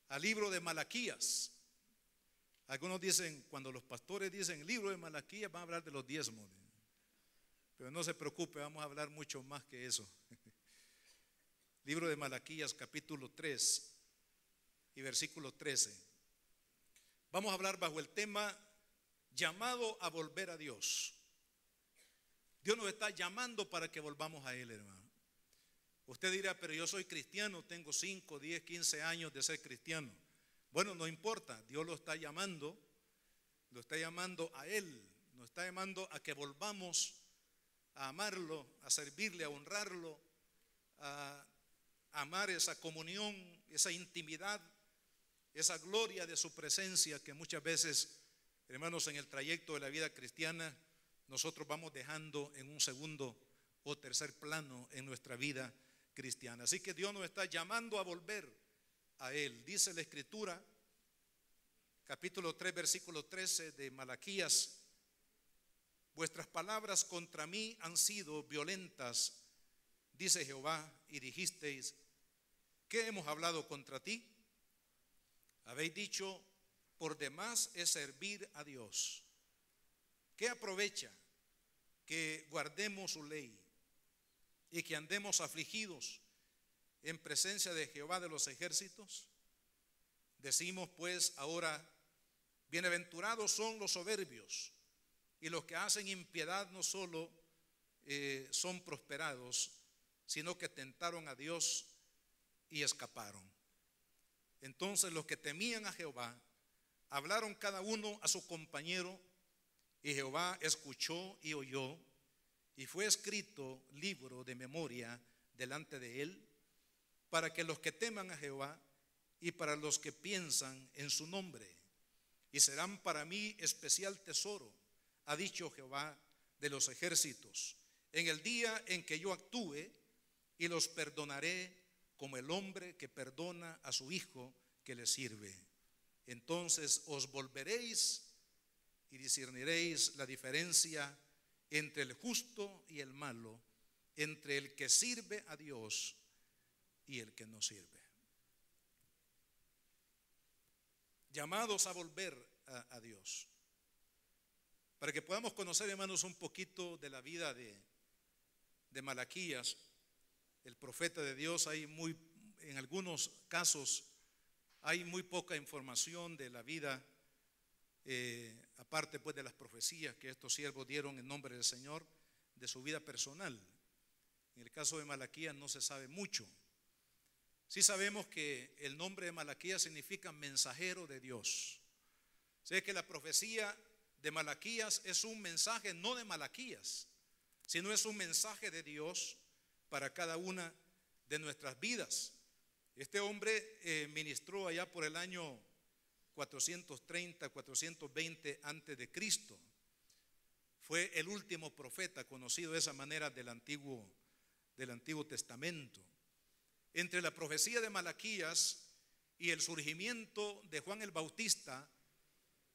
al libro de Malaquías. Algunos dicen, cuando los pastores dicen libro de Malaquías, van a hablar de los diezmos. Pero no se preocupe, vamos a hablar mucho más que eso. Libro de Malaquías, capítulo 3 y versículo 13. Vamos a hablar bajo el tema llamado a volver a Dios. Dios nos está llamando para que volvamos a Él, hermano. Usted dirá, pero yo soy cristiano, tengo 5, 10, 15 años de ser cristiano. Bueno, no importa, Dios lo está llamando a Él, nos está llamando a que volvamos a amarlo, a servirle, a honrarlo, a amar esa comunión, esa intimidad, esa gloria de su presencia que muchas veces, hermanos, en el trayecto de la vida cristiana, nosotros vamos dejando en un segundo o tercer plano en nuestra vida cristiana. Así que Dios nos está llamando a volver a Él. Dice la Escritura, capítulo 3, versículo 13 de Malaquías: vuestras palabras contra mí han sido violentas, dice Jehová, y dijisteis, ¿qué hemos hablado contra ti? Habéis dicho, por demás es servir a Dios. ¿Qué aprovecha que guardemos su ley y que andemos afligidos en presencia de Jehová de los ejércitos? Decimos pues ahora, bienaventurados son los soberbios, y los que hacen impiedad no solo son prosperados, sino que tentaron a Dios y escaparon. Entonces los que temían a Jehová hablaron cada uno a su compañero, y Jehová escuchó y oyó, y fue escrito libro de memoria delante de él, para que los que teman a Jehová y para los que piensan en su nombre, y serán para mí especial tesoro, ha dicho Jehová de los ejércitos, en el día en que yo actúe, y los perdonaré como el hombre que perdona a su hijo que le sirve. Entonces os volveréis y discerniréis la diferencia entre el justo y el malo, entre el que sirve a Dios y el que no sirve. Llamados a volver a Dios, para que podamos conocer, hermanos, un poquito de la vida de Malaquías, el profeta de Dios. En algunos casos hay muy poca información de la vida, aparte pues de las profecías que estos siervos dieron en nombre del Señor, de su vida personal. En el caso de Malaquías no se sabe mucho. Sí sabemos que el nombre de Malaquías significa mensajero de Dios. Sé que la profecía de Malaquías es un mensaje no de Malaquías, sino es un mensaje de Dios para cada una de nuestras vidas. Este hombre ministró allá por el año 430, 420 antes de Cristo. Fue el último profeta conocido de esa manera del Antiguo Testamento. Entre la profecía de Malaquías y el surgimiento de Juan el Bautista,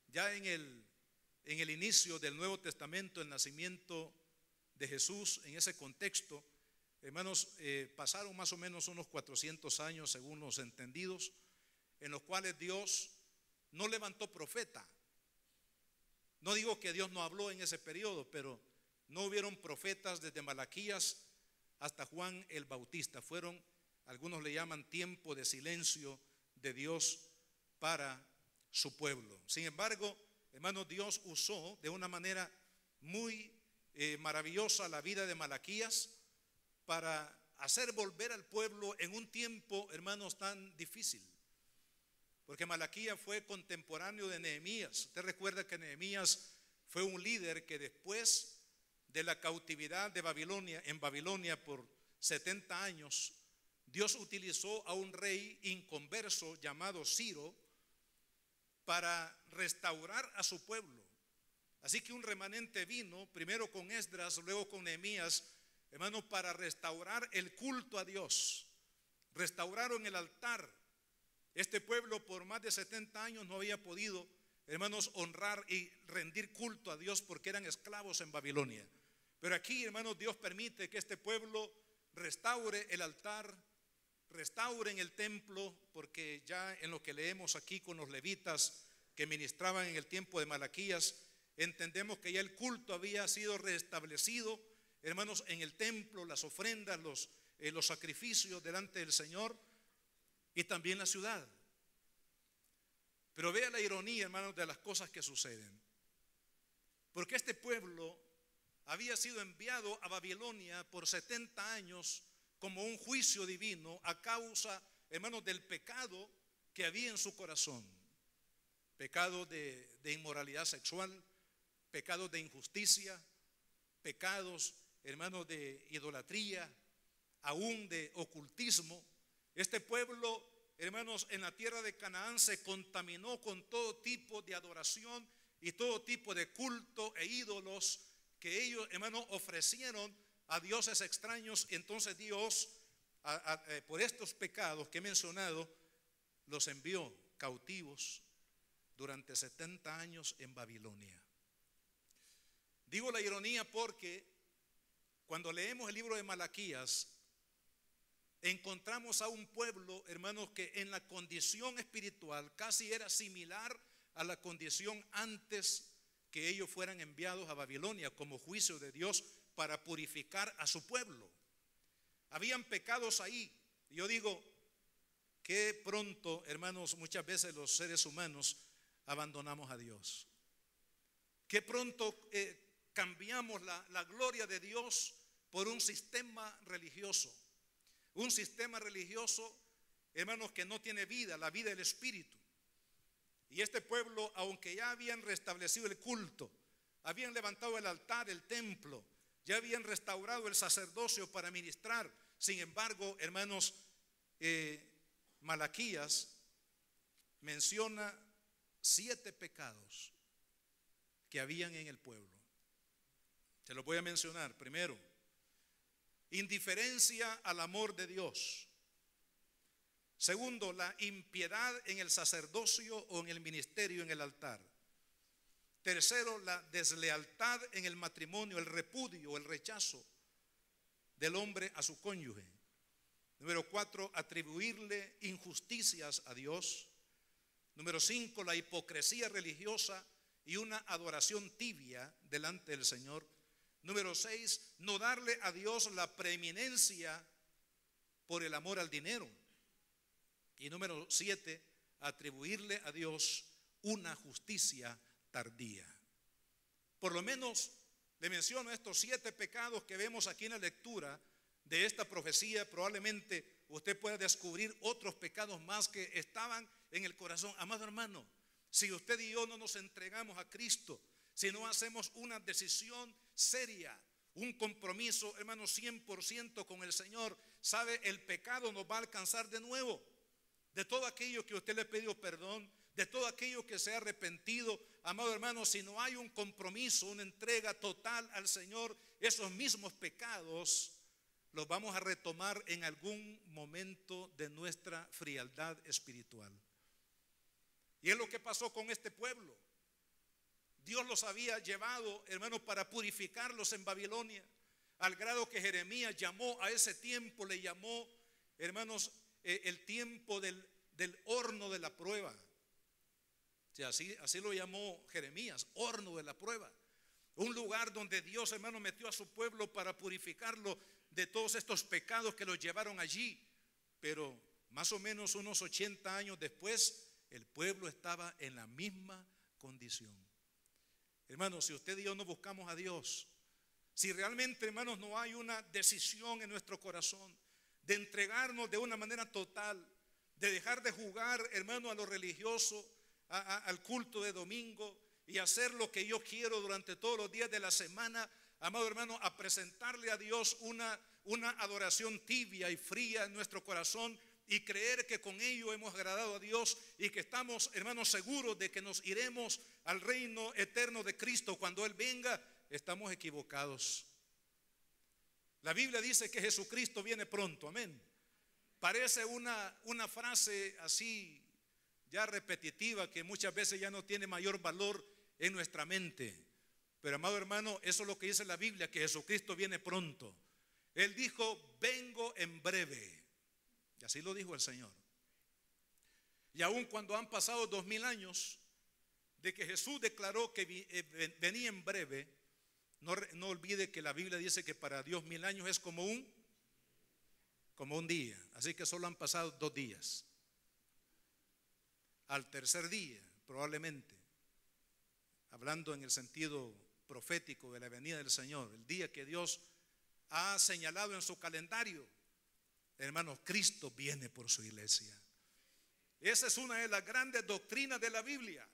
ya en el inicio del Nuevo Testamento, el nacimiento de Jesús, en ese contexto, hermanos, pasaron más o menos unos 400 años según los entendidos, en los cuales Dios no levantó profeta. No digo que Dios no habló en ese periodo, pero no hubieron profetas desde Malaquías hasta Juan el Bautista. Algunos le llaman tiempo de silencio de Dios para su pueblo. Sin embargo, hermanos, Dios usó de una manera muy maravillosa la vida de Malaquías para hacer volver al pueblo en un tiempo, hermanos, tan difícil. Porque Malaquías fue contemporáneo de Nehemías. Usted recuerda que Nehemías fue un líder que después de la cautividad de Babilonia, en Babilonia por 70 años, Dios utilizó a un rey inconverso llamado Ciro para restaurar a su pueblo. Así que un remanente vino, primero con Esdras, luego con Nehemías, hermanos, para restaurar el culto a Dios. Restauraron el altar. Este pueblo por más de 70 años no había podido, hermanos, honrar y rendir culto a Dios porque eran esclavos en Babilonia. Pero aquí, hermanos, Dios permite que este pueblo restaure el altar, restauren el templo, porque ya en lo que leemos aquí con los levitas que ministraban en el tiempo de Malaquías, entendemos que ya el culto había sido restablecido, hermanos, en el templo, las ofrendas, los sacrificios delante del Señor y también la ciudad. Pero vea la ironía, hermanos, de las cosas que suceden. Porque este pueblo había sido enviado a Babilonia por 70 años como un juicio divino a causa, hermanos, del pecado que había en su corazón. Pecado de inmoralidad sexual, pecados de injusticia, pecados, hermanos, de idolatría, aún de ocultismo. Este pueblo, hermanos, en la tierra de Canaán se contaminó con todo tipo de adoración y todo tipo de culto e ídolos que ellos, hermanos, ofrecieron a dioses extraños. Entonces Dios, por estos pecados que he mencionado, los envió cautivos durante 70 años en Babilonia. Digo la ironía porque cuando leemos el libro de Malaquías, encontramos a un pueblo, hermanos, que en la condición espiritual casi era similar a la condición antes que ellos fueran enviados a Babilonia como juicio de Dios para purificar a su pueblo. Habían pecados ahí. Yo digo que pronto, hermanos, muchas veces los seres humanos abandonamos a Dios. Que pronto cambiamos la gloria de Dios por un sistema religioso. Un sistema religioso, hermanos, que no tiene vida, la vida del Espíritu. Y este pueblo, aunque ya habían restablecido el culto, habían levantado el altar, el templo, ya habían restaurado el sacerdocio para ministrar. Sin embargo, hermanos, Malaquías menciona 7 pecados que habían en el pueblo. Se los voy a mencionar. Primero, indiferencia al amor de Dios. Segundo, la impiedad en el sacerdocio o en el ministerio, en el altar. Tercero, la deslealtad en el matrimonio, el repudio, el rechazo del hombre a su cónyuge. Número 4, atribuirle injusticias a Dios. Número 5, la hipocresía religiosa y una adoración tibia delante del Señor. Número 6, no darle a Dios la preeminencia por el amor al dinero. Y número 7, atribuirle a Dios una justicia tardía. Por lo menos le menciono estos 7 pecados que vemos aquí en la lectura de esta profecía. Probablemente usted pueda descubrir otros pecados más que estaban en el corazón. Amado hermano, si usted y yo no nos entregamos a Cristo, si no hacemos una decisión seria, un compromiso, hermano, 100% con el Señor, sabe, el pecado nos va a alcanzar de nuevo. De todo aquello que usted le pidió perdón, de todo aquello que se ha arrepentido, amado hermano, si no hay un compromiso, una entrega total al Señor, esos mismos pecados los vamos a retomar en algún momento de nuestra frialdad espiritual. Y es lo que pasó con este pueblo. Dios los había llevado, hermanos, para purificarlos en Babilonia, al grado que Jeremías llamó a ese tiempo, le llamó, hermanos, el tiempo del horno de la prueba. O sea, así lo llamó Jeremías, horno de la prueba. Un lugar donde Dios, hermano, metió a su pueblo para purificarlo de todos estos pecados que los llevaron allí. Pero más o menos unos 80 años después, el pueblo estaba en la misma condición. Hermanos, si usted y yo no buscamos a Dios, si realmente, hermanos, no hay una decisión en nuestro corazón de entregarnos de una manera total, de dejar de jugar, hermano, a lo religioso, al culto de domingo y hacer lo que yo quiero durante todos los días de la semana, amado hermano, a presentarle a Dios una adoración tibia y fría en nuestro corazón y creer que con ello hemos agradado a Dios y que estamos, hermanos, seguros de que nos iremos al reino eterno de Cristo cuando Él venga, estamos equivocados. La Biblia dice que Jesucristo viene pronto, amén. Parece una frase así ya repetitiva que muchas veces ya no tiene mayor valor en nuestra mente. Pero amado hermano, eso es lo que dice la Biblia, que Jesucristo viene pronto. Él dijo, vengo en breve. Y así lo dijo el Señor. Y aun cuando han pasado 2000 años de que Jesús declaró que venía en breve, no olvide que la Biblia dice que para Dios 1000 años es como un día. Así que solo han pasado 2 días. Al tercer día, probablemente, hablando en el sentido profético de la venida del Señor, el día que Dios ha señalado en su calendario, hermanos, Cristo viene por su iglesia. Esa es una de las grandes doctrinas de la Biblia,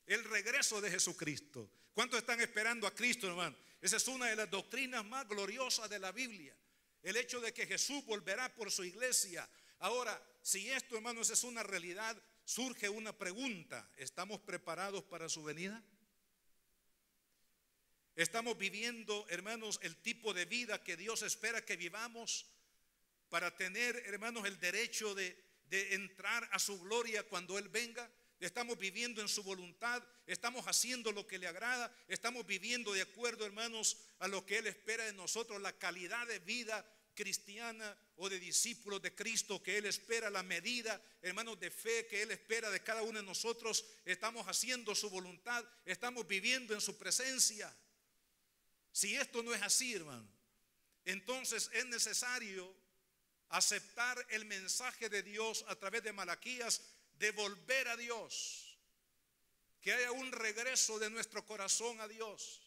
el regreso de Jesucristo. ¿Cuántos están esperando a Cristo, hermano? Esa es una de las doctrinas más gloriosas de la Biblia, el hecho de que Jesús volverá por su iglesia. Ahora, si esto, hermanos, es una realidad, surge una pregunta: ¿estamos preparados para su venida? ¿Estamos viviendo, hermanos, el tipo de vida que Dios espera que vivamos para tener, hermanos, el derecho de entrar a su gloria cuando Él venga? ¿Estamos viviendo en su voluntad? ¿Estamos haciendo lo que le agrada? ¿Estamos viviendo de acuerdo, hermanos, a lo que Él espera de nosotros? La calidad de vida cristiana o de discípulos de Cristo que Él espera, la medida, hermanos, de fe que Él espera de cada uno de nosotros. ¿Estamos haciendo su voluntad? ¿Estamos viviendo en su presencia? Si esto no es así, hermano, entonces es necesario aceptar el mensaje de Dios a través de Malaquías, de volver a Dios, que haya un regreso de nuestro corazón a Dios.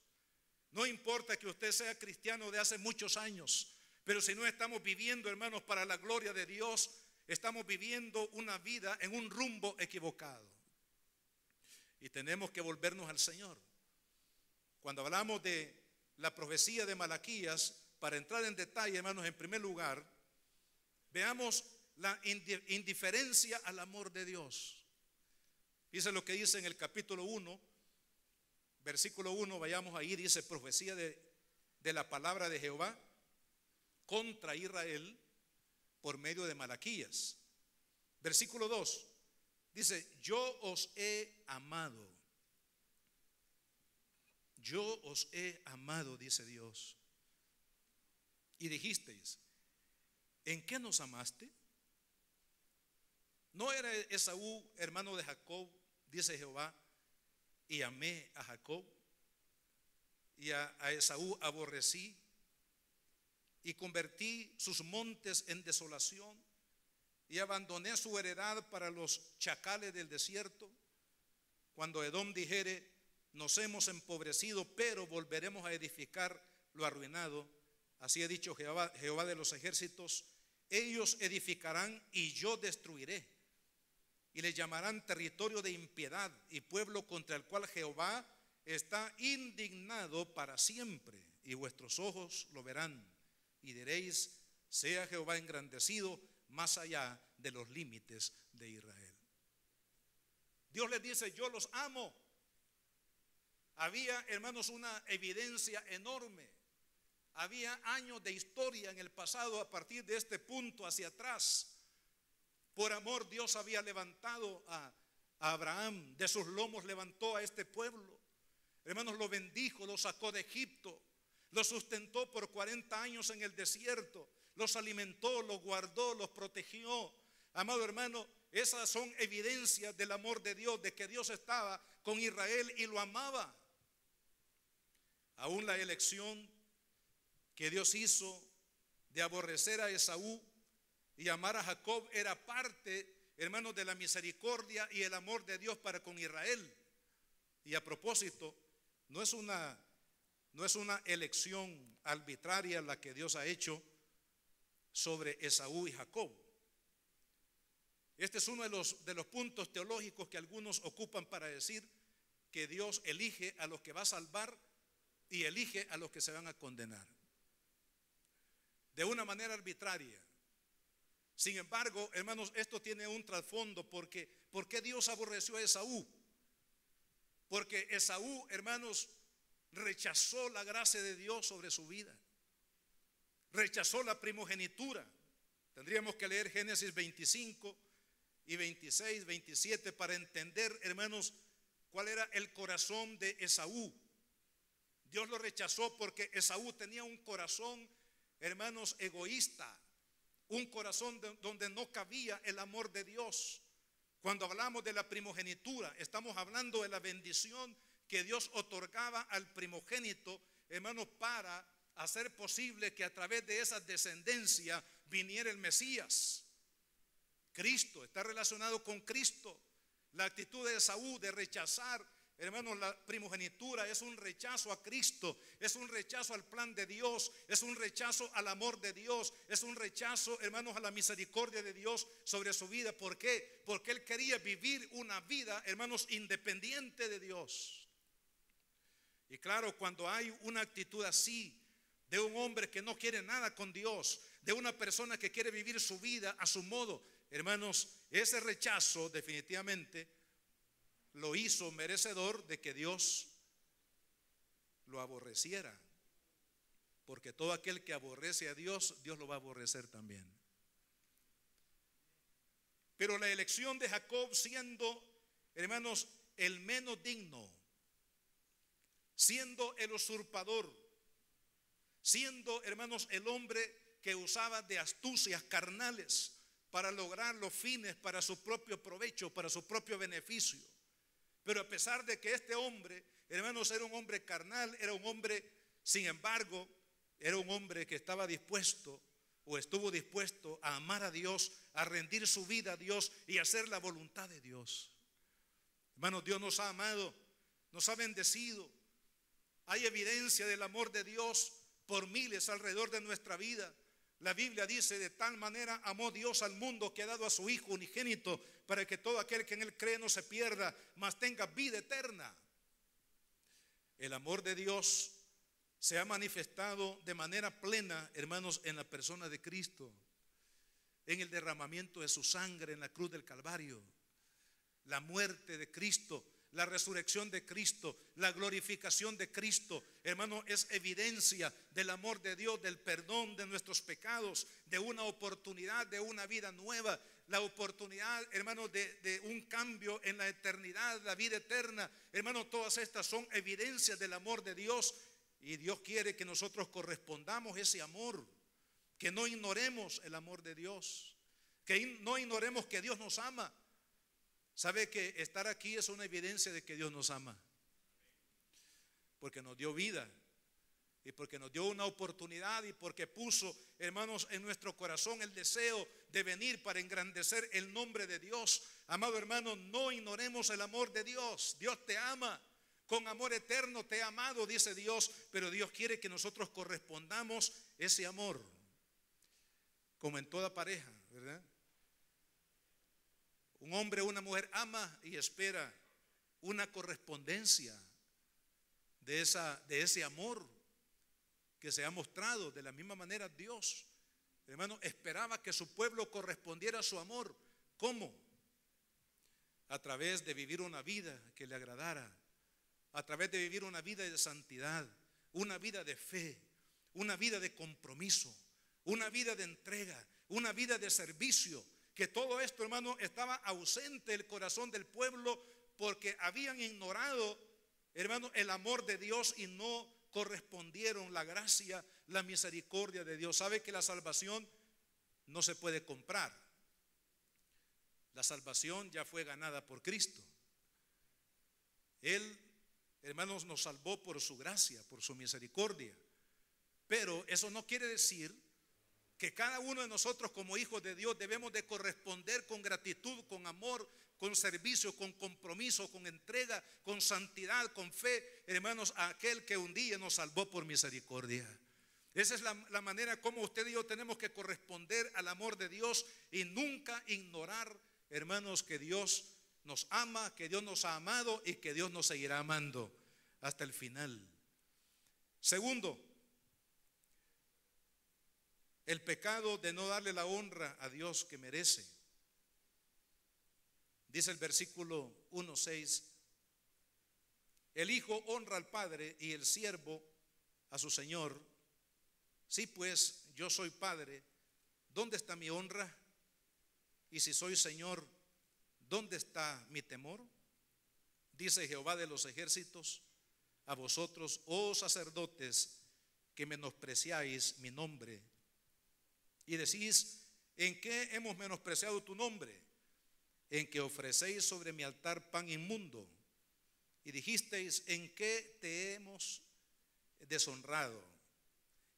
No importa que usted sea cristiano de hace muchos años, pero si no estamos viviendo, hermanos, para la gloria de Dios, estamos viviendo una vida en un rumbo equivocado. Y tenemos que volvernos al Señor. Cuando hablamos de la profecía de Malaquías, para entrar en detalle, hermanos, en primer lugar, veamos la indiferencia al amor de Dios. Dice lo que dice en el capítulo 1, versículo 1, vayamos ahí, dice: profecía de la palabra de Jehová contra Israel por medio de Malaquías. Versículo 2, dice: yo os he amado. Yo os he amado, dice Dios. Y dijisteis: ¿en qué nos amaste? ¿No era Esaú hermano de Jacob, dice Jehová, y amé a Jacob, y a Esaú aborrecí, y convertí sus montes en desolación, y abandoné su heredad para los chacales del desierto? Cuando Edom dijere: nos hemos empobrecido, pero volveremos a edificar lo arruinado, así ha dicho Jehová de los ejércitos: ellos edificarán y yo destruiré, y le llamarán territorio de impiedad y pueblo contra el cual Jehová está indignado para siempre, y vuestros ojos lo verán, y diréis: sea Jehová engrandecido más allá de los límites de Israel. Dios les dice: yo los amo. Había, hermanos, una evidencia enorme. Había años de historia en el pasado a partir de este punto hacia atrás. Por amor, Dios había levantado a Abraham, de sus lomos levantó a este pueblo. Hermanos, lo bendijo, lo sacó de Egipto, lo sustentó por 40 años en el desierto, los alimentó, los guardó, los protegió. Amado hermano, esas son evidencias del amor de Dios, de que Dios estaba con Israel y lo amaba. Aún la elección que Dios hizo de aborrecer a Esaú y amar a Jacob era parte, hermanos, de la misericordia y el amor de Dios para con Israel. Y a propósito, no es una elección arbitraria la que Dios ha hecho sobre Esaú y Jacob. Este es uno de los puntos teológicos que algunos ocupan para decir que Dios elige a los que va a salvar y elige a los que se van a condenar de una manera arbitraria. Sin embargo, hermanos, esto tiene un trasfondo. ¿Por qué Dios aborreció a Esaú? Porque Esaú, hermanos, rechazó la gracia de Dios sobre su vida, rechazó la primogenitura. Tendríamos que leer Génesis 25 y 26, 27 para entender, hermanos, cuál era el corazón de Esaú. Dios lo rechazó porque Esaú tenía un corazón, hermanos, egoísta, un corazón donde no cabía el amor de Dios. Cuando hablamos de la primogenitura, estamos hablando de la bendición que Dios otorgaba al primogénito, hermanos, para hacer posible que a través de esa descendencia viniera el Mesías. Cristo está relacionado con Cristo. La actitud de Esaú de rechazar, hermanos, la primogenitura es un rechazo a Cristo, es un rechazo al plan de Dios, es un rechazo al amor de Dios, es un rechazo, hermanos, a la misericordia de Dios sobre su vida. ¿Por qué? Porque él quería vivir una vida, hermanos, independiente de Dios. Y claro, cuando hay una actitud así de un hombre que no quiere nada con Dios, de una persona que quiere vivir su vida a su modo, hermanos, ese rechazo definitivamente lo hizo merecedor de que Dios lo aborreciera. Porque todo aquel que aborrece a Dios, Dios lo va a aborrecer también. Pero la elección de Jacob, siendo, hermanos, el menos digno, siendo el usurpador, siendo, hermanos, el hombre que usaba de astucias carnales para lograr los fines para su propio provecho, para su propio beneficio. Pero a pesar de que este hombre, hermanos, era un hombre carnal, era un hombre, sin embargo, era un hombre que estaba dispuesto o estuvo dispuesto a amar a Dios, a rendir su vida a Dios y a hacer la voluntad de Dios. Hermanos, Dios nos ha amado, nos ha bendecido. Hay evidencia del amor de Dios por miles alrededor de nuestra vida. La Biblia dice: de tal manera amó Dios al mundo que ha dado a su Hijo unigénito, para que todo aquel que en él cree no se pierda, mas tenga vida eterna. El amor de Dios se ha manifestado de manera plena, hermanos, en la persona de Cristo, en el derramamiento de su sangre en la cruz del Calvario, la muerte de Cristo, la resurrección de Cristo, la glorificación de Cristo, hermano, es evidencia del amor de Dios, del perdón de nuestros pecados, de una oportunidad, de una vida nueva, la oportunidad, hermano, de un cambio en la eternidad, la vida eterna. Hermano, todas estas son evidencias del amor de Dios, y Dios quiere que nosotros correspondamos ese amor, que no ignoremos el amor de Dios, que no ignoremos que Dios nos ama. ¿Sabe que estar aquí es una evidencia de que Dios nos ama? Porque nos dio vida y porque nos dio una oportunidad y porque puso, hermanos, en nuestro corazón el deseo de venir para engrandecer el nombre de Dios. Amado hermano, no ignoremos el amor de Dios. Dios te ama, con amor eterno te ha amado, dice Dios, pero Dios quiere que nosotros correspondamos ese amor, como en toda pareja, ¿verdad? Un hombre o una mujer ama y espera una correspondencia de ese amor que se ha mostrado. De la misma manera Dios, hermano, esperaba que su pueblo correspondiera a su amor. ¿Cómo? A través de vivir una vida que le agradara, a través de vivir una vida de santidad, una vida de fe, una vida de compromiso, una vida de entrega, una vida de servicio. Que todo esto, hermano, estaba ausente del corazón del pueblo porque habían ignorado, hermano, el amor de Dios y no correspondieron la gracia, la misericordia de Dios. Sabe que la salvación no se puede comprar. La salvación ya fue ganada por Cristo. Él, hermanos, nos salvó por su gracia, por su misericordia. Pero eso no quiere decir que cada uno de nosotros como hijos de Dios debemos de corresponder con gratitud, con amor, con servicio, con compromiso, con entrega, con santidad, con fe, hermanos, a aquel que un día nos salvó por misericordia. Esa es la manera como usted y yo tenemos que corresponder al amor de Dios y nunca ignorar, hermanos, que Dios nos ama, que Dios nos ha amado y que Dios nos seguirá amando hasta el final. Segundo, el pecado de no darle la honra a Dios que merece. Dice el versículo 1:6: el hijo honra al padre y el siervo a su señor. Si pues yo soy padre, ¿dónde está mi honra? Y si soy señor, ¿dónde está mi temor? Dice Jehová de los ejércitos: a vosotros, oh sacerdotes, que menospreciáis mi nombre, y decís: ¿En qué hemos menospreciado tu nombre? En que ofrecéis sobre mi altar pan inmundo. Y dijisteis, ¿en qué te hemos deshonrado?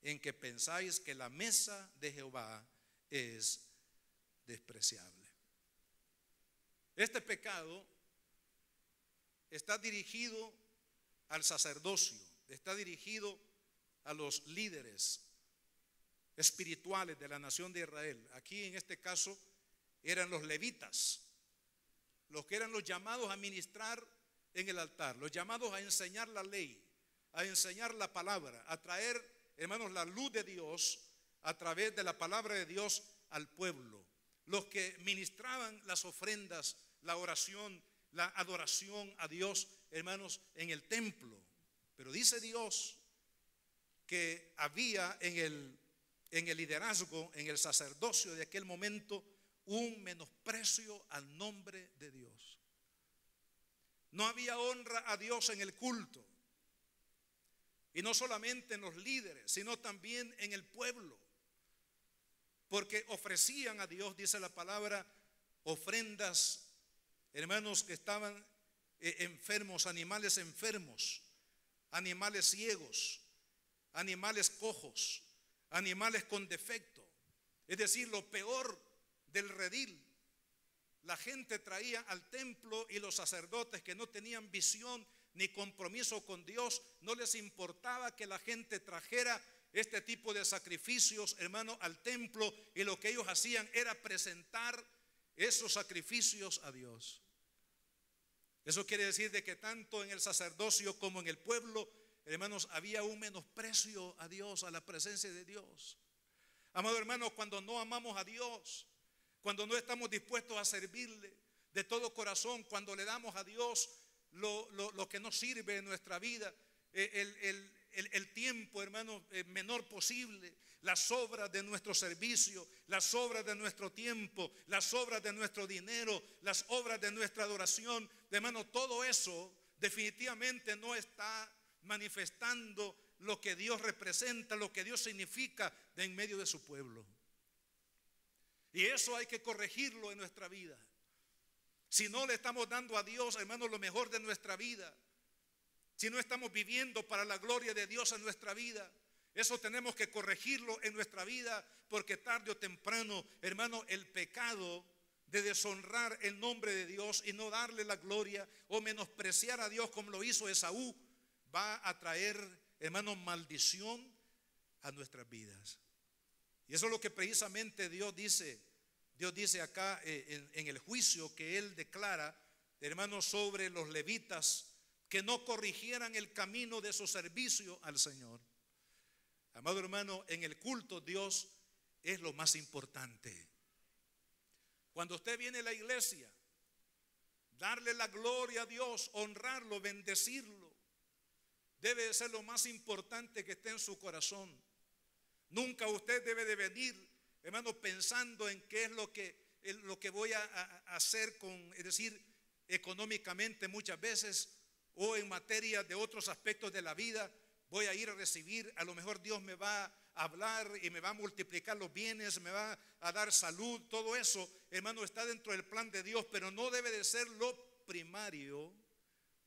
En que pensáis que la mesa de Jehová es despreciable. Este pecado está dirigido al sacerdocio, está dirigido a los líderes espirituales de la nación de Israel. Aquí en este caso eran los levitas, los que eran los llamados a ministrar en el altar, los llamados a enseñar la ley, a enseñar la palabra, a traer, hermanos, la luz de Dios a través de la palabra de Dios al pueblo, los que ministraban las ofrendas, la oración, la adoración a Dios, hermanos, en el templo. Pero dice Dios que había en el liderazgo, en el sacerdocio de aquel momento, un menosprecio al nombre de Dios. No había honra a Dios en el culto. Y no solamente en los líderes, sino también en el pueblo. Porque ofrecían a Dios, dice la palabra, ofrendas, hermanos, que estaban enfermos, animales ciegos, animales cojos, animales con defecto. Es decir, lo peor del redil. La gente traía al templo y los sacerdotes que no tenían visión ni compromiso con Dios, no les importaba que la gente trajera este tipo de sacrificios, hermano, al templo, y lo que ellos hacían era presentar esos sacrificios a Dios. Eso quiere decir de que tanto en el sacerdocio como en el pueblo, hermanos, había un menosprecio a Dios, a la presencia de Dios. Amado hermano, cuando no amamos a Dios, cuando no estamos dispuestos a servirle de todo corazón, cuando le damos a Dios lo que nos sirve en nuestra vida, el tiempo, hermano, menor posible, las obras de nuestro servicio, las obras de nuestro tiempo, las obras de nuestro dinero, las obras de nuestra adoración, hermano, todo eso definitivamente no está manifestando lo que Dios representa, lo que Dios significa en medio de su pueblo. Y eso hay que corregirlo en nuestra vida. Si no le estamos dando a Dios, hermano, lo mejor de nuestra vida, si no estamos viviendo para la gloria de Dios en nuestra vida, eso tenemos que corregirlo en nuestra vida, porque tarde o temprano, hermano, el pecado de deshonrar el nombre de Dios y no darle la gloria o menospreciar a Dios como lo hizo Esaú, va a traer, hermano, maldición a nuestras vidas. Y eso es lo que precisamente Dios dice acá en el juicio que Él declara, hermanos, sobre los levitas que no corrigieran el camino de su servicio al Señor. Amado hermano, en el culto Dios es lo más importante. Cuando usted viene a la iglesia, darle la gloria a Dios, honrarlo, bendecirlo, debe de ser lo más importante que esté en su corazón. Nunca usted debe de venir, hermano, pensando en qué es lo que voy a hacer es decir, económicamente muchas veces, o en materia de otros aspectos de la vida. Voy a ir a recibir, a lo mejor Dios me va a hablar y me va a multiplicar los bienes, me va a dar salud. Todo eso, hermano, está dentro del plan de Dios, pero no debe de ser lo primario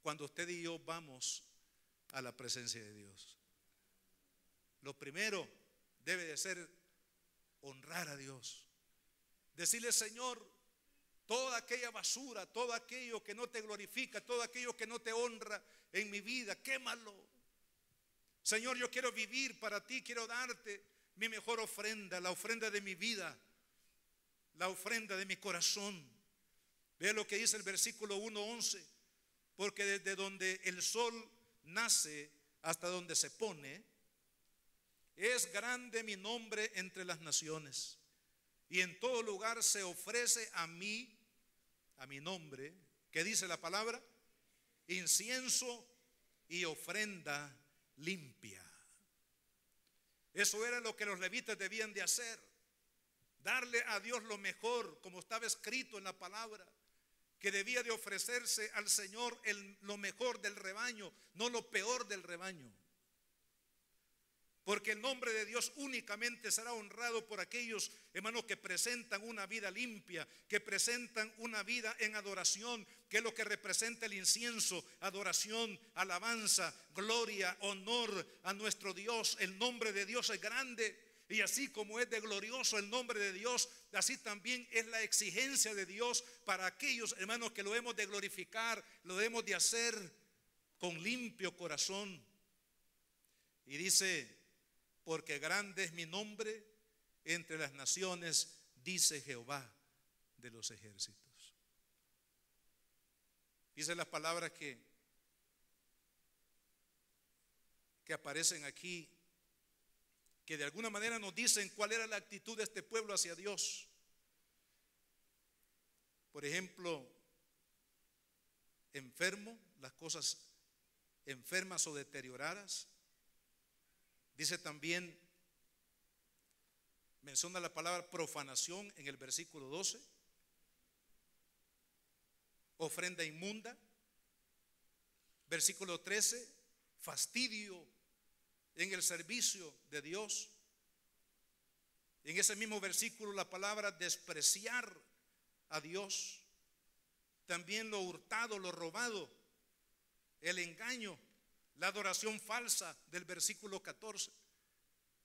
cuando usted y yo vamos a la presencia de Dios. Lo primero debe de ser honrar a Dios, decirle: Señor, toda aquella basura, todo aquello que no te glorifica, todo aquello que no te honra en mi vida, quémalo. Señor, yo quiero vivir para ti, quiero darte mi mejor ofrenda, la ofrenda de mi vida, la ofrenda de mi corazón. Vea lo que dice el versículo 1:11, porque desde donde el sol nace hasta donde se pone, es grande mi nombre entre las naciones, y en todo lugar se ofrece a mí, a mi nombre, ¿qué dice la palabra? Incienso y ofrenda limpia. Eso era lo que los levitas debían de hacer, darle a Dios lo mejor, como estaba escrito en la palabra, que debía de ofrecerse al Señor lo mejor del rebaño, no lo peor del rebaño. Porque el nombre de Dios únicamente será honrado por aquellos, hermanos, que presentan una vida limpia, que presentan una vida en adoración, que es lo que representa el incienso: adoración, alabanza, gloria, honor a nuestro Dios. El nombre de Dios es grande, y así como es de glorioso el nombre de Dios, así también es la exigencia de Dios para aquellos, hermanos, que lo hemos de glorificar, lo hemos de hacer con limpio corazón. Y dice: porque grande es mi nombre entre las naciones, dice Jehová de los ejércitos. Dice las palabras que aparecen aquí, que de alguna manera nos dicen cuál era la actitud de este pueblo hacia Dios. Por ejemplo, enfermo, las cosas enfermas o deterioradas. Dice también, menciona la palabra profanación en el versículo 12, ofrenda inmunda. Versículo 13, fastidio en el servicio de Dios. En ese mismo versículo la palabra despreciar a Dios. También lo hurtado, lo robado, el engaño, la adoración falsa del versículo 14.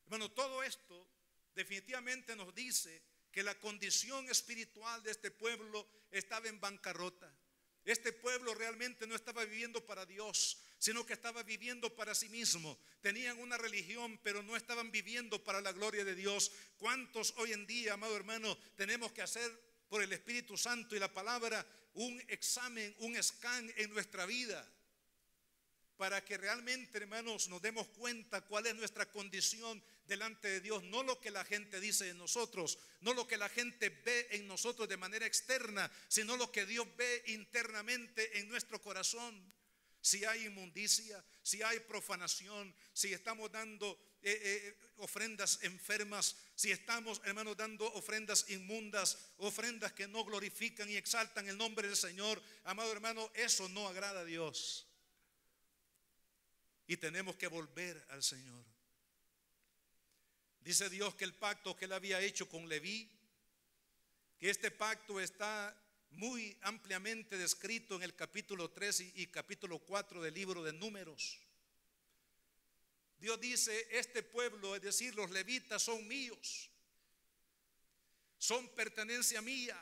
Hermano, todo esto definitivamente nos dice que la condición espiritual de este pueblo estaba en bancarrota. Este pueblo realmente no estaba viviendo para Dios, sino que estaba viviendo para sí mismo. Tenían una religión, pero no estaban viviendo para la gloria de Dios. ¿Cuántos hoy en día, amado hermano, tenemos que hacer por el Espíritu Santo y la palabra un examen, un scan en nuestra vida, para que realmente, hermanos, nos demos cuenta cuál es nuestra condición delante de Dios? No lo que la gente dice de nosotros, no lo que la gente ve en nosotros de manera externa, sino lo que Dios ve internamente en nuestro corazón. Si hay inmundicia, si hay profanación, si estamos dando ofrendas enfermas, si estamos, hermanos, dando ofrendas inmundas, ofrendas que no glorifican y exaltan el nombre del Señor, amado hermano, eso no agrada a Dios. Y tenemos que volver al Señor. Dice Dios que el pacto que él había hecho con Leví, que este pacto está muy ampliamente descrito en el capítulo 3 y capítulo 4 del libro de Números. Dios dice: este pueblo, es decir, los levitas, son míos, son pertenencia mía.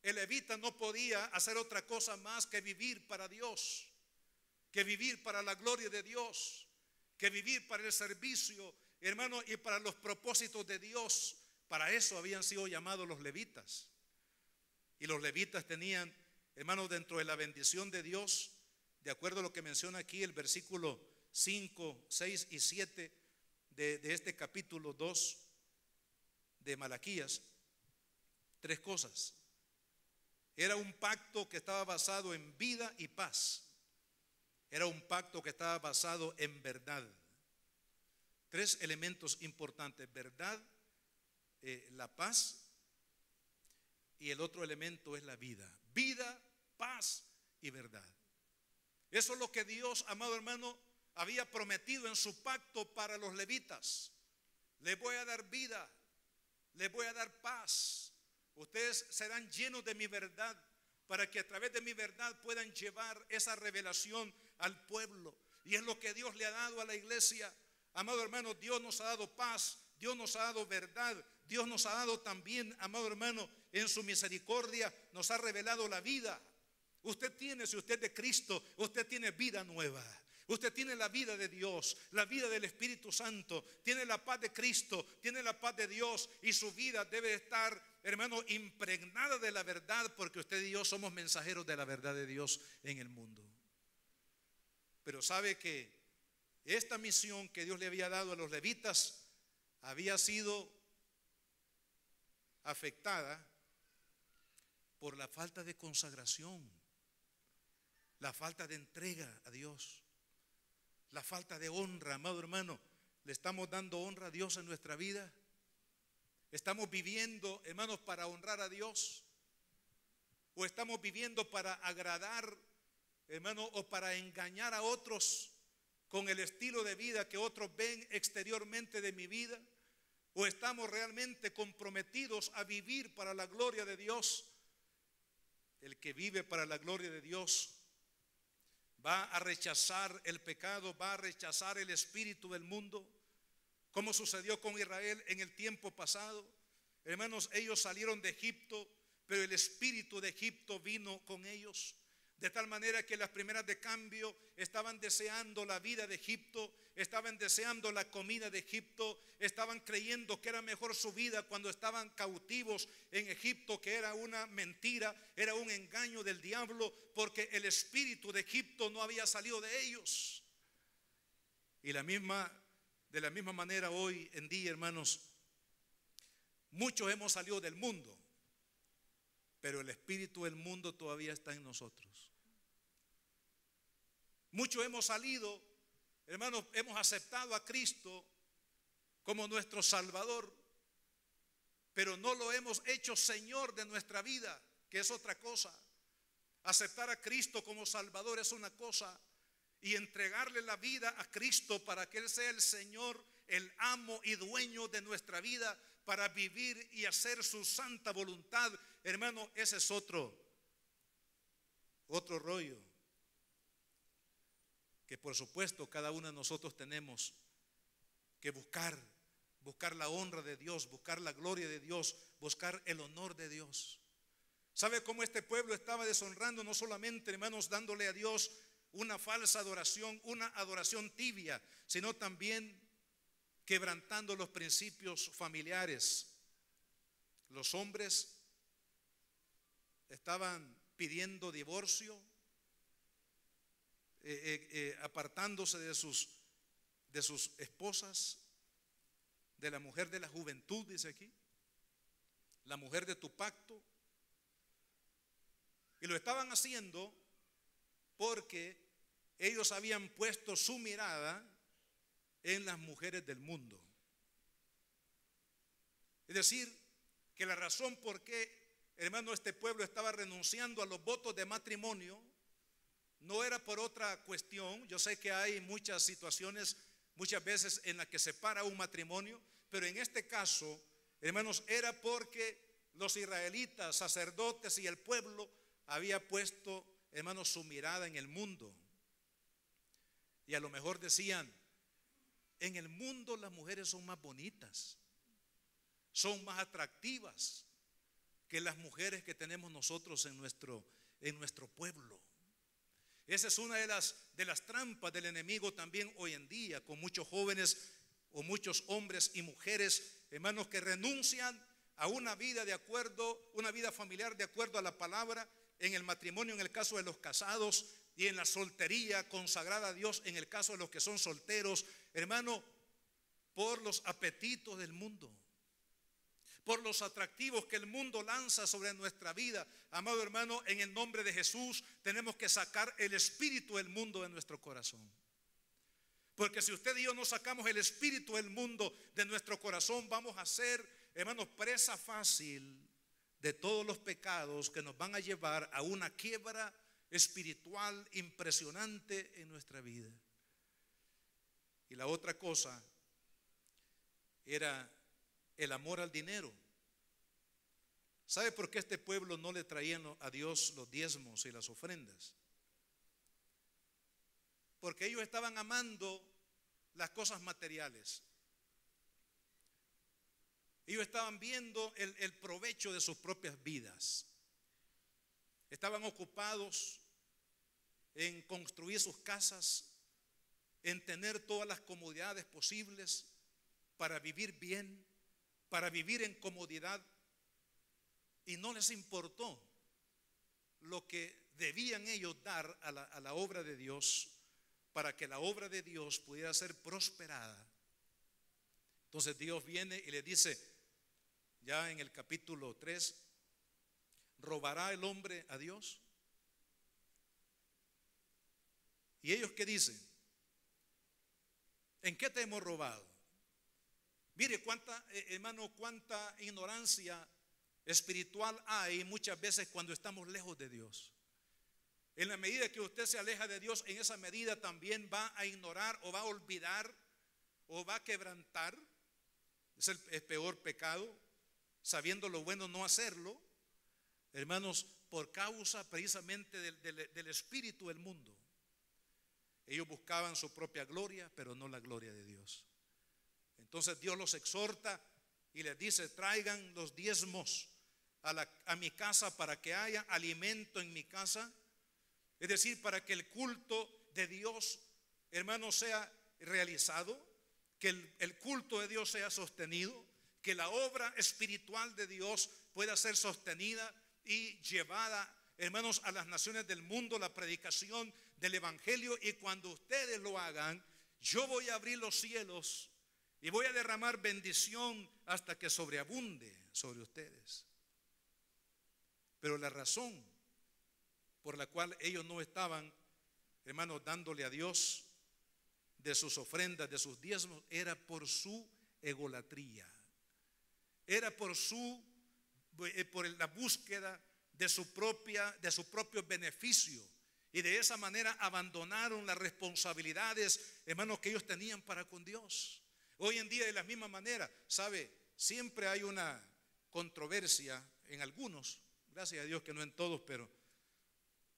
El levita no podía hacer otra cosa más que vivir para Dios, que vivir para la gloria de Dios, que vivir para el servicio, hermano, y para los propósitos de Dios. Para eso habían sido llamados los levitas. Y los levitas tenían, hermanos, dentro de la bendición de Dios, de acuerdo a lo que menciona aquí el versículo 5, 6 y 7 de este capítulo 2 de Malaquías, tres cosas. Era un pacto que estaba basado en vida y paz. Era un pacto que estaba basado en verdad. Tres elementos importantes: verdad, la paz, y el otro elemento es la vida. Vida, paz y verdad. Eso es lo que Dios, amado hermano, había prometido en su pacto para los levitas. Les voy a dar vida, les voy a dar paz. Ustedes serán llenos de mi verdad, para que a través de mi verdad puedan llevar esa revelación al pueblo. Y es lo que Dios le ha dado a la iglesia. Amado hermano, Dios nos ha dado paz, Dios nos ha dado verdad, Dios nos ha dado también, amado hermano, en su misericordia nos ha revelado la vida. Usted tiene, si usted es de Cristo, usted tiene vida nueva. Usted tiene la vida de Dios, la vida del Espíritu Santo, tiene la paz de Cristo, tiene la paz de Dios, y su vida debe estar, hermano, impregnada de la verdad, porque usted y yo somos mensajeros de la verdad de Dios en el mundo. Pero sabe que esta misión que Dios le había dado a los levitas había sido afectada por la falta de consagración, la falta de entrega a Dios, la falta de honra. Amado hermano, ¿le estamos dando honra a Dios en nuestra vida? ¿Estamos viviendo, hermanos, para honrar a Dios? ¿O estamos viviendo para agradar, hermano, o para engañar a otros con el estilo de vida que otros ven exteriormente de mi vida? ¿O estamos realmente comprometidos a vivir para la gloria de Dios? El que vive para la gloria de Dios va a rechazar el pecado, va a rechazar el espíritu del mundo, como sucedió con Israel en el tiempo pasado. Hermanos, ellos salieron de Egipto, pero el espíritu de Egipto vino con ellos, de tal manera que las primeras de cambio estaban deseando la vida de Egipto, estaban deseando la comida de Egipto, estaban creyendo que era mejor su vida cuando estaban cautivos en Egipto, que era una mentira, era un engaño del diablo, porque el espíritu de Egipto no había salido de ellos. Y de la misma manera hoy en día, hermanos, muchos hemos salido del mundo, pero el espíritu del mundo todavía está en nosotros. Muchos hemos salido, hermanos, hemos aceptado a Cristo como nuestro Salvador, pero no lo hemos hecho Señor de nuestra vida, que es otra cosa. Aceptar a Cristo como Salvador es una cosa, y entregarle la vida a Cristo para que Él sea el Señor, el amo y dueño de nuestra vida, para vivir y hacer su santa voluntad, hermano, ese es otro rollo, que por supuesto cada uno de nosotros tenemos que buscar la honra de Dios, buscar la gloria de Dios, buscar el honor de Dios. ¿Sabe cómo este pueblo estaba deshonrando? No solamente, hermanos, dándole a Dios una falsa adoración, una adoración tibia, sino también quebrantando los principios familiares. Los hombres estaban pidiendo divorcio, apartándose de sus esposas, de la mujer de la juventud, dice aquí, la mujer de tu pacto. Y lo estaban haciendo porque ellos habían puesto su mirada en las mujeres del mundo. Es decir, que la razón por qué, hermano, este pueblo estaba renunciando a los votos de matrimonio no era por otra cuestión. Yo sé que hay muchas situaciones, muchas veces en las que se para un matrimonio, pero en este caso, hermanos, era porque los israelitas, sacerdotes y el pueblo había puesto, hermanos, su mirada en el mundo. Y a lo mejor decían: en el mundo las mujeres son más bonitas, son más atractivas que las mujeres que tenemos nosotros en nuestro pueblo. Esa es una de las trampas del enemigo también hoy en día, con muchos jóvenes o muchos hombres y mujeres, hermanos, que renuncian a una vida familiar de acuerdo a la palabra, en el matrimonio en el caso de los casados, y en la soltería consagrada a Dios en el caso de los que son solteros, hermano, por los apetitos del mundo, por los atractivos que el mundo lanza sobre nuestra vida. Amado hermano, en el nombre de Jesús tenemos que sacar el espíritu del mundo de nuestro corazón. Porque si usted y yo no sacamos el espíritu del mundo de nuestro corazón, vamos a ser, hermanos, presa fácil de todos los pecados que nos van a llevar a una quiebra espiritual impresionante en nuestra vida. Y la otra cosa era el amor al dinero. ¿Sabe por qué este pueblo no le traían a Dios los diezmos y las ofrendas? Porque ellos estaban amando las cosas materiales. Ellos estaban viendo el provecho de sus propias vidas. Estaban ocupados en construir sus casas, en tener todas las comodidades posibles para vivir bien, para vivir en comodidad, y no les importó lo que debían ellos dar a la obra de Dios, para que la obra de Dios pudiera ser prosperada. Entonces Dios viene y le dice, ya en el capítulo 3, ¿robará el hombre a Dios? ¿Y ellos qué dicen? ¿En qué te hemos robado? Mire hermano, cuánta ignorancia espiritual hay muchas veces cuando estamos lejos de Dios. En la medida que usted se aleja de Dios, en esa medida también va a ignorar o va a olvidar o va a quebrantar. Es el peor pecado, sabiendo lo bueno no hacerlo, hermanos, por causa precisamente del espíritu del mundo. Ellos buscaban su propia gloria, pero no la gloria de Dios. Entonces Dios los exhorta y les dice: traigan los diezmos a mi casa para que haya alimento en mi casa. Es decir, para que el culto de Dios, hermanos, sea realizado, que el culto de Dios sea sostenido, que la obra espiritual de Dios pueda ser sostenida y llevada, hermanos, a las naciones del mundo, la predicación del evangelio. Y cuando ustedes lo hagan, yo voy a abrir los cielos y voy a derramar bendición hasta que sobreabunde sobre ustedes. Pero la razón por la cual ellos no estaban, hermanos, dándole a Dios de sus ofrendas, de sus diezmos, era por su egolatría. Era por la búsqueda de su propio beneficio. Y de esa manera abandonaron las responsabilidades, hermanos, que ellos tenían para con Dios. Hoy en día, de la misma manera, ¿sabe? Siempre hay una controversia en algunos, gracias a Dios que no en todos, pero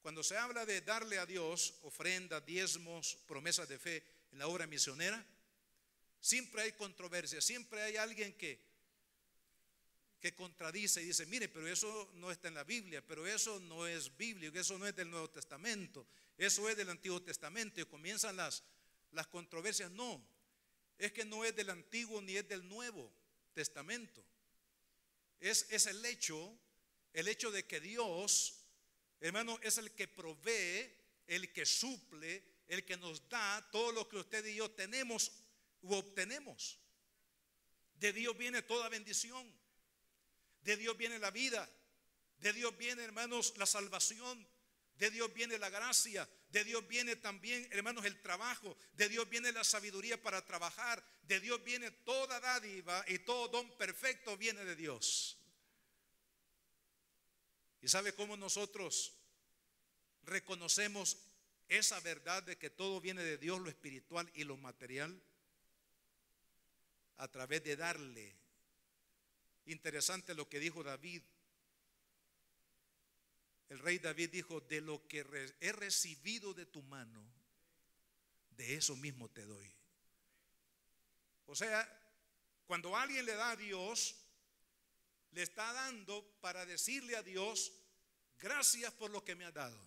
cuando se habla de darle a Dios ofrendas, diezmos, promesas de fe en la obra misionera, siempre hay controversia, siempre hay alguien que contradice y dice: mire, pero eso no está en la Biblia, pero eso no es bíblico, eso no es del Nuevo Testamento, eso es del Antiguo Testamento. Y comienzan las controversias. No, es que no es del Antiguo ni es del Nuevo Testamento. Es el hecho de que Dios, hermano, es el que provee, el que suple, el que nos da todo lo que usted y yo tenemos u obtenemos. De Dios viene toda bendición, de Dios viene la vida, de Dios viene, hermanos, la salvación, de Dios viene la gracia, de Dios viene también, hermanos, el trabajo, de Dios viene la sabiduría para trabajar, de Dios viene toda dádiva y todo don perfecto viene de Dios. ¿Y sabe cómo nosotros reconocemos esa verdad de que todo viene de Dios, lo espiritual y lo material? A través de darle. Interesante lo que dijo David. El rey David dijo: de lo que he recibido de tu mano, de eso mismo te doy. O sea, cuando alguien le da a Dios, le está dando para decirle a Dios: gracias por lo que me has dado.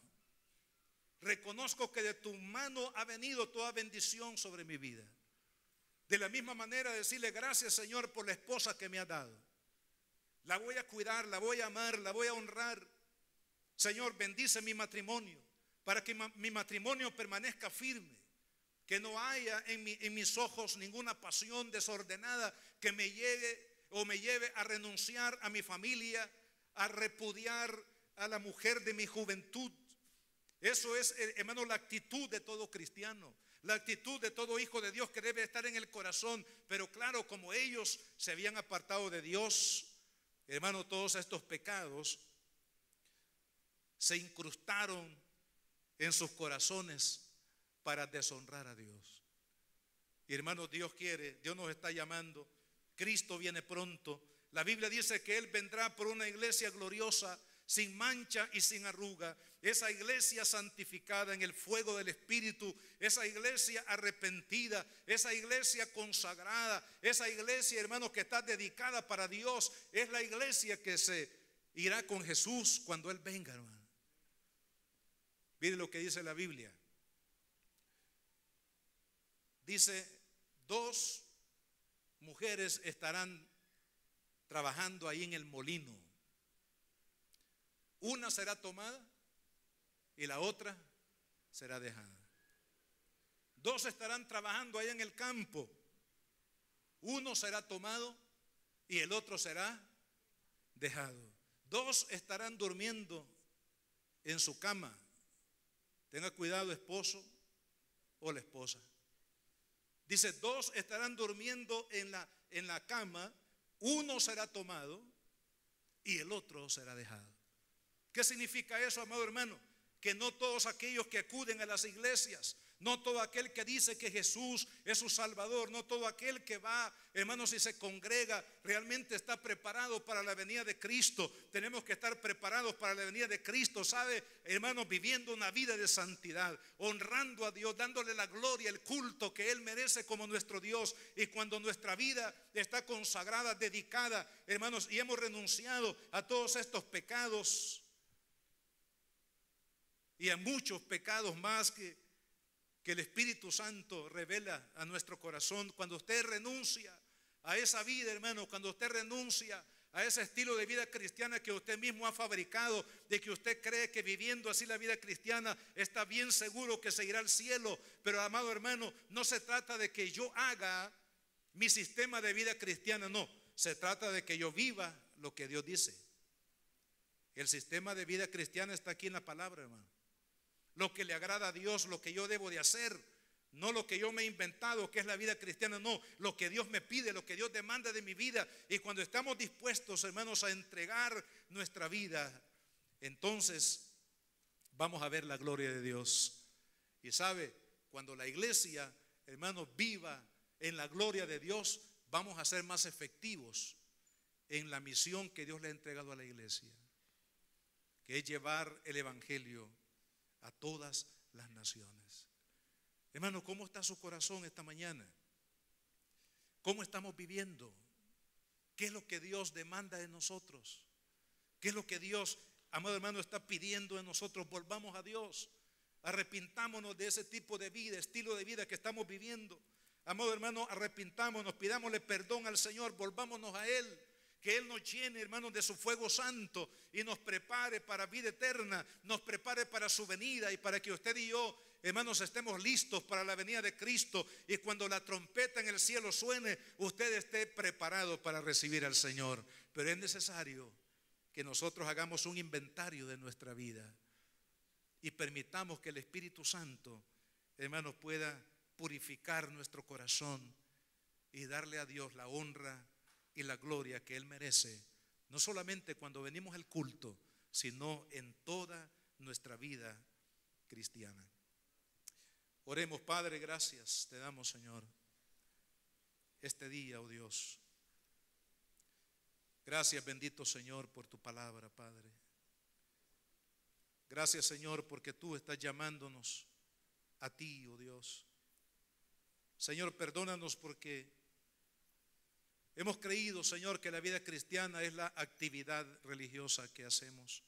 Reconozco que de tu mano ha venido toda bendición sobre mi vida. De la misma manera, decirle: gracias, Señor, por la esposa que me has dado. La voy a cuidar, la voy a amar, la voy a honrar. Señor, bendice mi matrimonio, para que mi matrimonio permanezca firme, que no haya en mis ojos ninguna pasión desordenada que me lleve a renunciar a mi familia, a repudiar a la mujer de mi juventud. Eso es, hermano, la actitud de todo cristiano, la actitud de todo hijo de Dios, que debe estar en el corazón. Pero claro, como ellos se habían apartado de Dios, hermano, todos estos pecados se incrustaron en sus corazones para deshonrar a Dios. Y hermano, Dios quiere, Dios nos está llamando. Cristo viene pronto. La Biblia dice que Él vendrá por una iglesia gloriosa, sin mancha y sin arruga. Esa iglesia santificada en el fuego del Espíritu, esa iglesia arrepentida, esa iglesia consagrada, esa iglesia, hermanos, que está dedicada para Dios, es la iglesia que se irá con Jesús cuando Él venga, hermano. Mire lo que dice la Biblia. Dice: 2 mujeres estarán trabajando ahí en el molino. Una será tomada y la otra será dejada. 2 estarán trabajando allá en el campo. Uno será tomado y el otro será dejado. 2 estarán durmiendo en su cama. Tenga cuidado, esposo o la esposa. Dice: 2 estarán durmiendo en la cama. Uno será tomado y el otro será dejado. ¿Qué significa eso, amado hermano? que no todos aquellos que acuden a las iglesias, no todo aquel que dice que Jesús es su Salvador, no todo aquel que va, hermanos, y se congrega, realmente está preparado para la venida de Cristo. Tenemos que estar preparados para la venida de Cristo, ¿sabe? Hermanos, viviendo una vida de santidad, honrando a Dios, dándole la gloria, el culto que Él merece como nuestro Dios. Y cuando nuestra vida está consagrada, dedicada, hermanos, y hemos renunciado a todos estos pecados y a muchos pecados más que el Espíritu Santo revela a nuestro corazón, cuando usted renuncia a esa vida, hermano, cuando usted renuncia a ese estilo de vida cristiana que usted mismo ha fabricado, de que usted cree que viviendo así la vida cristiana está bien seguro que se irá al cielo. Pero amado hermano, no se trata de que yo haga mi sistema de vida cristiana, no, se trata de que yo viva lo que Dios dice. El sistema de vida cristiana está aquí en la palabra, hermano. Lo que le agrada a Dios, lo que yo debo de hacer, no lo que yo me he inventado que es la vida cristiana, no, lo que Dios me pide, lo que Dios demanda de mi vida. Y cuando estamos dispuestos, hermanos, a entregar nuestra vida, entonces vamos a ver la gloria de Dios. Y sabe, cuando la iglesia, hermanos, viva en la gloria de Dios, vamos a ser más efectivos en la misión que Dios le ha entregado a la iglesia, que es llevar el evangelio a todas las naciones. Hermano, ¿cómo está su corazón esta mañana? ¿Cómo estamos viviendo? ¿Qué es lo que Dios demanda de nosotros? ¿Qué es lo que Dios, amado hermano, está pidiendo de nosotros? Volvamos a Dios, arrepintámonos de ese tipo de vida, estilo de vida que estamos viviendo. Amado hermano, arrepintámonos, pidámosle perdón al Señor, volvámonos a Él. Que Él nos llene, hermanos, de su fuego santo y nos prepare para vida eterna, nos prepare para su venida y para que usted y yo, hermanos, estemos listos para la venida de Cristo. Y cuando la trompeta en el cielo suene, usted esté preparado para recibir al Señor. Pero es necesario que nosotros hagamos un inventario de nuestra vida y permitamos que el Espíritu Santo, hermanos, pueda purificar nuestro corazón y darle a Dios la honra y la gloria que Él merece, no solamente cuando venimos al culto, sino en toda nuestra vida cristiana. Oremos. Padre, gracias te damos, Señor, este día, oh Dios. Gracias, bendito Señor, por tu palabra, Padre. Gracias, Señor, porque tú estás llamándonos a ti, oh Dios. Señor, perdónanos porque hemos creído, Señor, que la vida cristiana es la actividad religiosa que hacemos.